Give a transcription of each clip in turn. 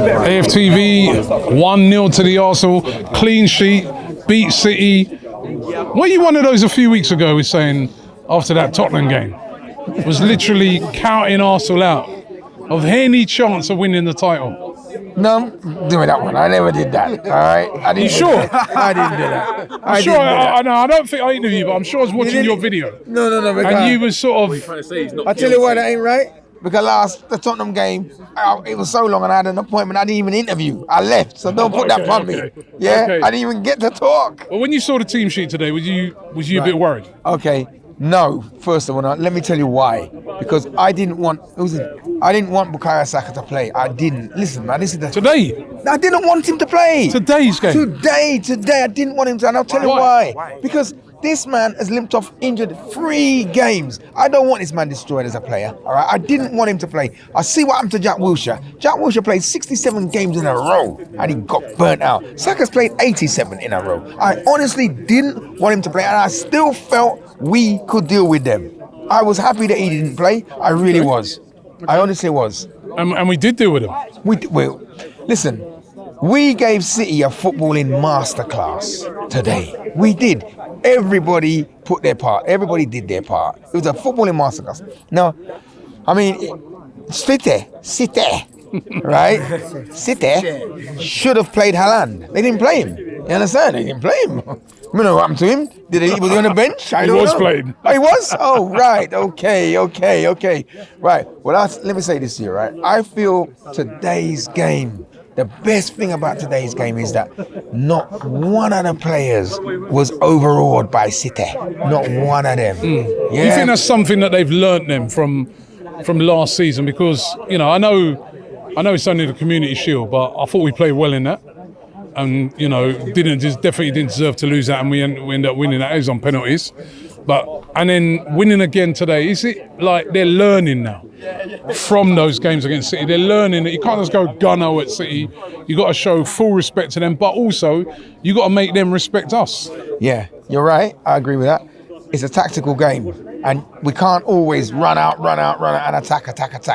AFTV 1-0 to the Arsenal, clean sheet, beat City. Were you one of those a few weeks ago was saying after that Tottenham game? Was literally counting Arsenal out of any chance of winning the title? No, doing that one. I never did that. All right. I didn't. You sure? I didn't do that. I'm sure. I don't think I interviewed you, but I'm sure I was watching your video. No. And you was sort of. I tell you why that ain't right. Because the Tottenham game, it was so long and I had an appointment. I didn't even interview. I left, so don't put that upon me. Yeah, I didn't even get to talk. Well, when you saw the team sheet today, was you a bit worried? Okay. No, first of all, let me tell you why. Because I didn't want Bukayo Saka to play. I didn't. Listen, man, this is Today? I didn't want him to play. Today's game? Today, I didn't want him to, and I'll tell you why. Because this man has limped off injured 3 games. I don't want this man destroyed as a player, all right? I didn't want him to play. I see what happened to Jack Wilshere. Jack Wilshere played 67 games in a row, and he got burnt out. Saka's played 87 in a row. I honestly didn't want him to play, and I still felt we could deal with them. I was happy that he didn't play. I really was. I honestly was. And we did deal with him. Listen, we gave City a footballing masterclass today. We did. Everybody put their part. Everybody did their part. It was a footballing masterclass. Now, I mean, City, right? City should have played Haaland. They didn't play him. You understand? They didn't play him. You know what happened to him? Was he on the bench? I don't know. He was played. Oh, he was? Oh, right. Okay. Right. Well, let me say this here, right? I feel today's game, the best thing about today's game is that not one of the players was overawed by City. Not one of them. Yeah? You think that's something that they've learnt them from last season? Because, I know it's only the Community Shield, but I thought we played well in that. And, definitely didn't deserve to lose that, and we end up winning that. It was on penalties. And then winning again today, is it like they're learning now from those games against City? They're learning that you can't just go gunno at City. You got to show full respect to them, but also you got to make them respect us. Yeah, you're right. I agree with that. It's a tactical game, and we can't always run out, and attack.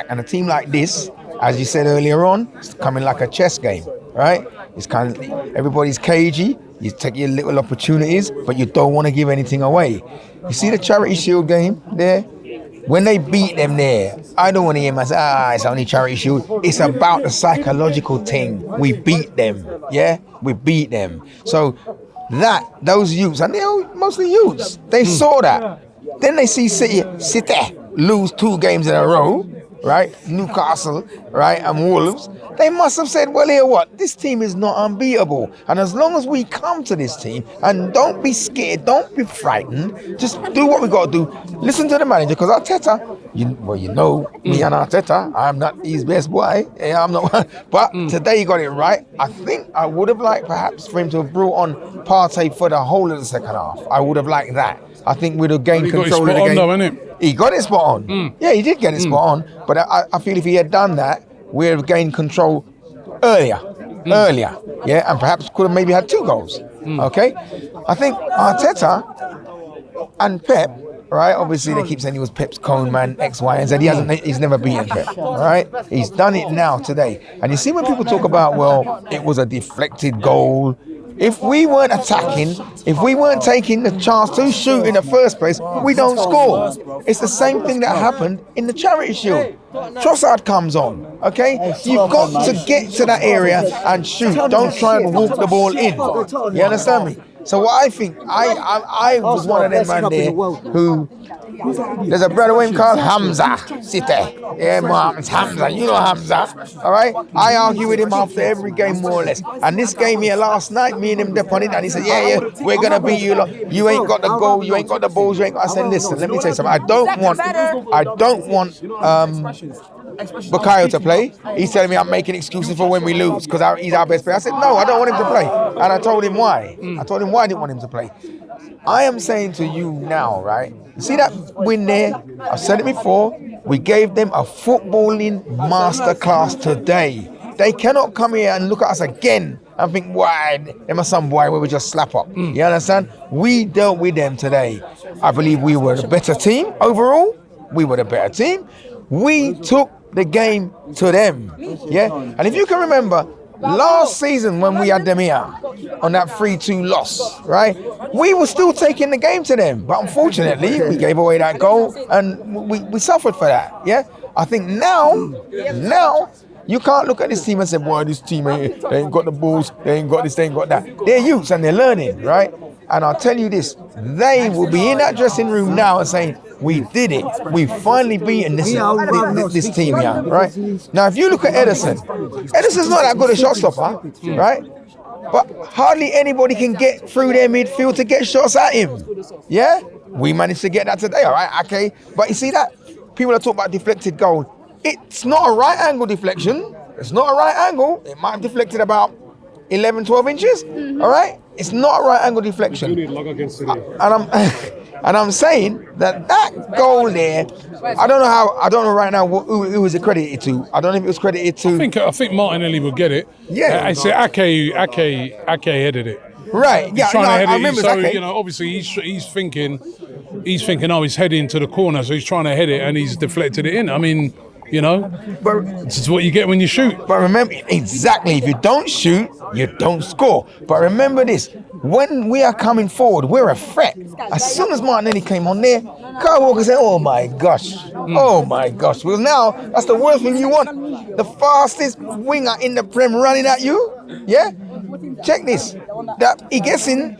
And a team like this, as you said earlier on, it's coming like a chess game, right? It's kind of, everybody's cagey. You take your little opportunities, but you don't want to give anything away. You see the Charity Shield game there? When they beat them there, I don't want to hear them say, it's only Charity Shield. It's about the psychological thing. We beat them, yeah? We beat them. So those youths, and they're mostly youths, they saw that. Then they see City lose 2 games in a row, right? Newcastle, right? And Wolves. They must have said, well, here what? This team is not unbeatable. And as long as we come to this team, and don't be scared, don't be frightened, just do what we got to do. Listen to the manager, because Arteta, me and Arteta, I'm not his best boy. Yeah, I'm not. But today he got it right. I think I would have liked perhaps for him to have brought on Partey for the whole of the second half. I would have liked that. I think we'd have gained control of the game. He got it spot on. Yeah, he did get it spot on. But I feel if he had done that, we'd have gained control earlier, yeah, and perhaps could have maybe had 2 goals. Okay, I think Arteta and Pep, right? Obviously, they keep saying he was Pep's cone man, X, Y, and Z. He's never beaten Pep, right? He's done it now today, and you see when people talk about, well, it was a deflected goal. If we weren't attacking, if we weren't taking the chance to shoot in the first place, we don't score. It's the same thing that happened in the Charity Shield. Trossard comes on, okay? You've got to get to that area and shoot. Don't try and walk the ball in. You understand me? So what I think, I was one of them man there who, there's a brother with him called Hamza, City. Yeah, Mohammed's Hamza, you know Hamza, all right? I argue with him after every game more or less. And this game here last night, me and him dip on it, and he said, yeah, we're going to beat you. You ain't got the goal, you ain't got the balls, you ain't got... I said, listen, let me tell you something. I don't want Bukayo to play. He's telling me I'm making excuses for when we lose because he's our best player. I said, no, I don't want him to play. And I told him why. I told him why I didn't want him to play. I am saying to you now, right? You see that win there? I've said it before. We gave them a footballing masterclass today. They cannot come here and look at us again and think, why? Them are some boy where we just slap up. You understand? We dealt with them today. I believe we were the better team overall. We were the better team. We took the game to them. Yeah, and if you can remember, last season when we had them here on that 3-2 loss, right? We were still taking the game to them, but unfortunately we gave away that goal and we suffered for that. Yeah, I think now you can't look at this team and say, boy, this team they ain't got the balls, they ain't got this, they ain't got that. They're youths and they're learning, right? And I'll tell you this, they will be in that dressing room now and saying, we did it. We finally beaten this team here, right? Now, if you look at Edison's not that good a shot stopper, right? But hardly anybody can get through their midfield to get shots at him. Yeah? We managed to get that today, all right? Okay. But you see that? People are talking about deflected goal. It's not a right angle deflection. It's not a right angle. It might have deflected about 11, 12 inches, all right? It's not a right angle deflection. And I'm saying that goal there, I don't know right now who it was credited to. I don't know if it was credited to. I think Martinelli will get it. Yeah. I say Ake headed it. Right. Yeah. I remember. So Ake. Obviously he's thinking, oh, he's heading to the corner, so he's trying to head it and he's deflected it in. I mean, but this is what you get when you shoot. But remember, exactly, if you don't shoot, you don't score. But remember this, when we are coming forward, we're a threat. As soon as Martinelli came on there, Kyle Walker said, oh my gosh. Well, now, that's the worst thing you want. The fastest winger in the Prem running at you, yeah? Check this. That he gets into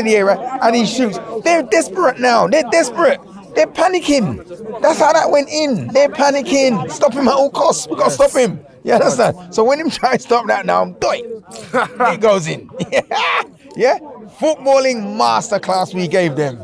the area and he shoots. They're desperate now. They're desperate. They're panicking. That's how that went in. They're panicking. Stop him at all costs. We've got to stop him. You understand? So when him try to stop that now, it goes in. Yeah? Footballing masterclass we gave them.